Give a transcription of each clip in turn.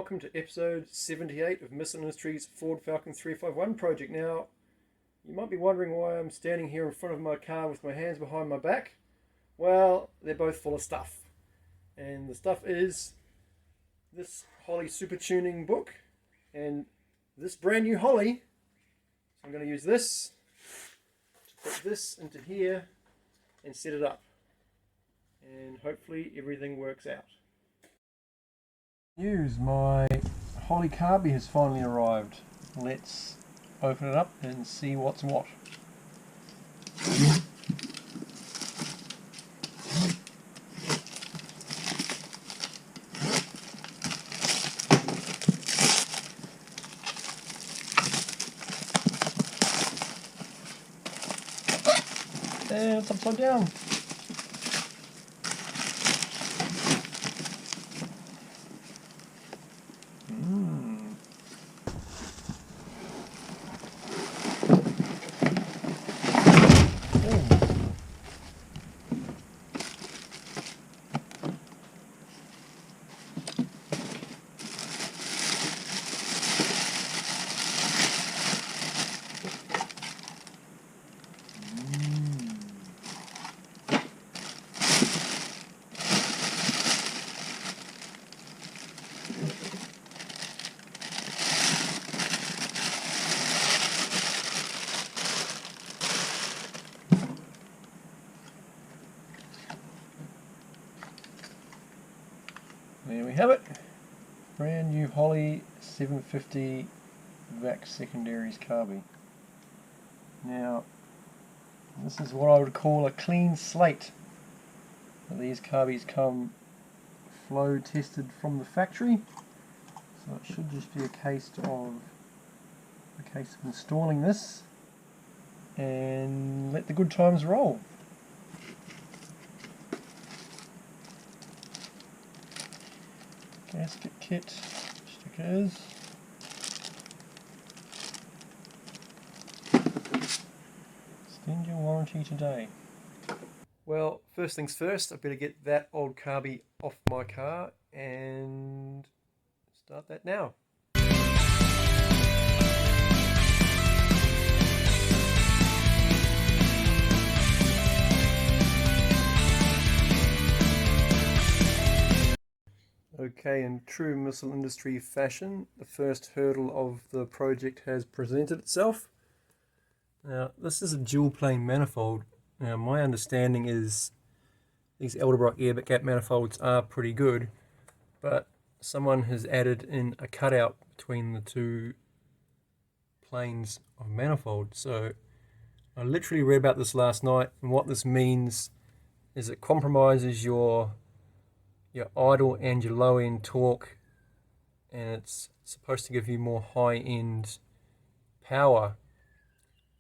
welcome to episode 78 of Missle Industries Ford Falcon 351 project. Now, you might be wondering why I'm standing here in front of my car with my hands behind my back. Well, they're both full of stuff. And the stuff is this Holley Super Tuning book and this brand new Holley. So I'm going to use this to put this into here and set it up. And hopefully everything works out. News, my Holley carby has finally arrived. Let's open it up and see what's what. And it's upside down. There we have it, brand new Holley 750 vac secondaries carby. Now, this is what I would call a clean slate. These carbies come flow tested from the factory, so it should just be a case of installing this and let the good times roll. Gasket kit, stickers, extend your warranty today. Well, first things first, I better get that old carby off my car and start that now. Okay, in true Missle Industry fashion, the first hurdle of the project has presented itself. Now, this is a dual plane manifold. Now, my understanding is these elderbrock air gap manifolds are pretty good, but someone has added in a cutout between the two planes of manifold. So I literally read about this last night, and what this means is it compromises your idle and your low end torque, and it's supposed to give you more high end power.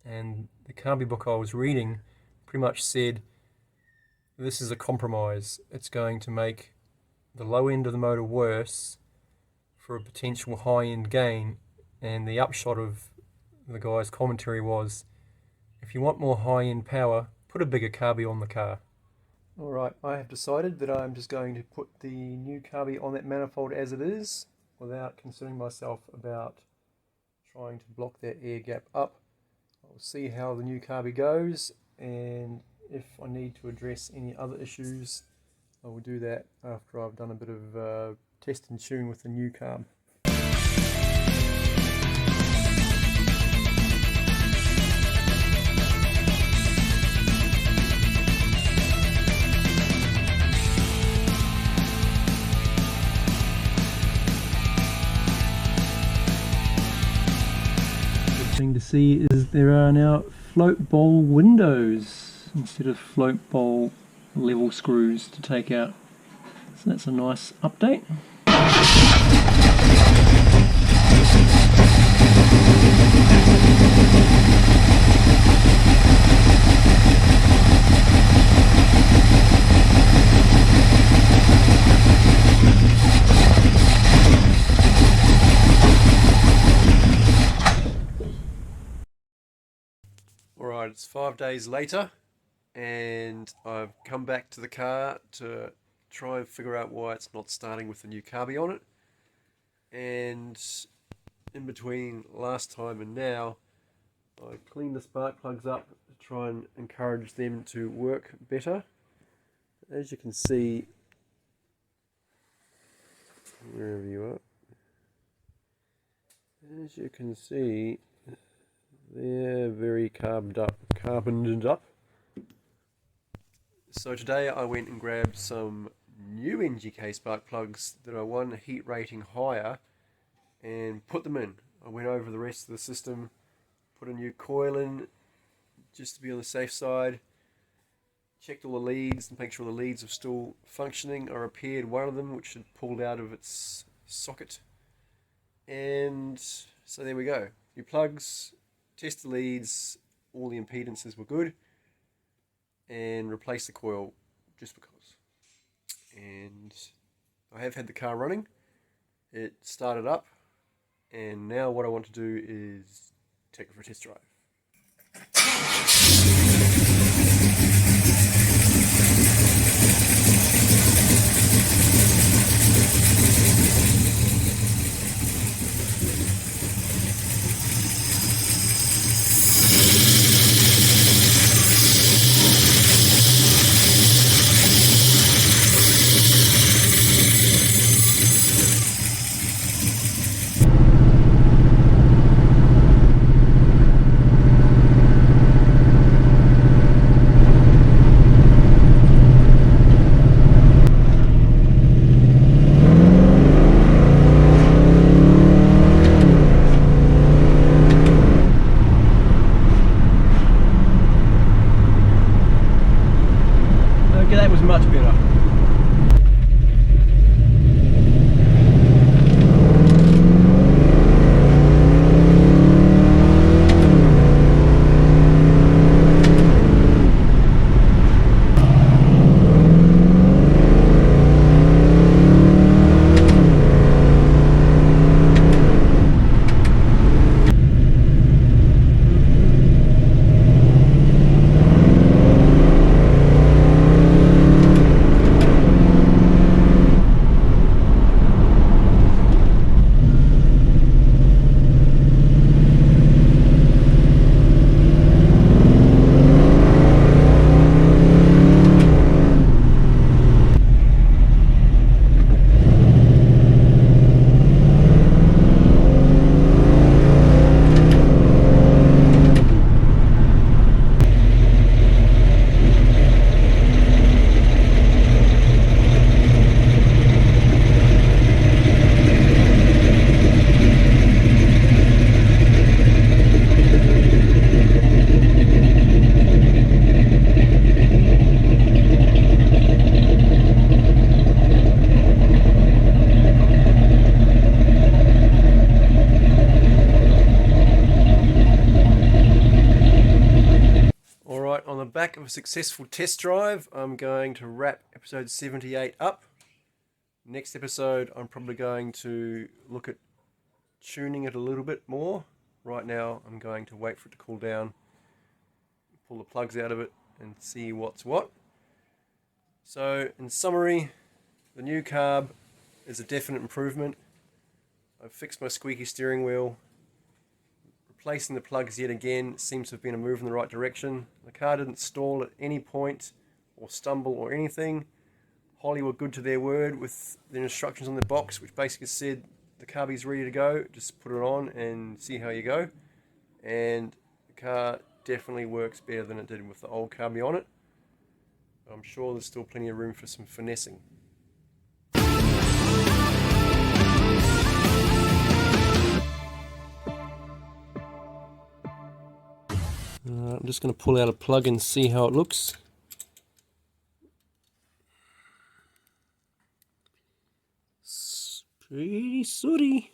And the carby book I was reading pretty much said this is a compromise. It's going to make the low end of the motor worse for a potential high end gain, and the upshot of the guy's commentary was, if you want more high end power, put a bigger carby on the car. Alright, I have decided that I'm just going to put the new carby on that manifold as it is, without concerning myself about trying to block that air gap up. I'll see how the new carby goes, and if I need to address any other issues, I will do that after I've done a bit of test and tune with the new carb. Thing to see is there are now float bowl windows instead of float bowl level screws to take out, so that's a nice update. Alright, it's 5 days later and I've come back to the car to try and figure out why it's not starting with the new carby on it. and in between last time and now, I cleaned the spark plugs up to try and encourage them to work better. As you can see, wherever you are, as you can see, they're very carboned up. So today I went and grabbed some new NGK spark plugs that are one heat rating higher and put them in. I went over the rest of the system, put a new coil in just to be on the safe side, checked all the leads and make sure the leads are still functioning. I repaired one of them which had pulled out of its socket, and so there we go. New plugs, test the leads, all the impedances were good, and replace the coil just because. And I have had the car running, it started up, and now what I want to do is take it for a test drive. Okay, that was much better. On the back of a successful test drive, I'm going to wrap episode 78 up. Next episode, I'm probably going to look at tuning it a little bit more. Right now, I'm going to wait for it to cool down, pull the plugs out of it, and see what's what. So, in summary, the new carb is a definite improvement. I've fixed my squeaky steering wheel. Replacing the plugs yet again seems to have been a move in the right direction. The car didn't stall at any point or stumble or anything. Holley were good to their word with their instructions on the box, which basically said the carby's ready to go, just put it on and see how you go. And the car definitely works better than it did with the old carby on it. But I'm sure there's still plenty of room for some finessing. I'm just going to pull out a plug and see how it looks. It's pretty sooty.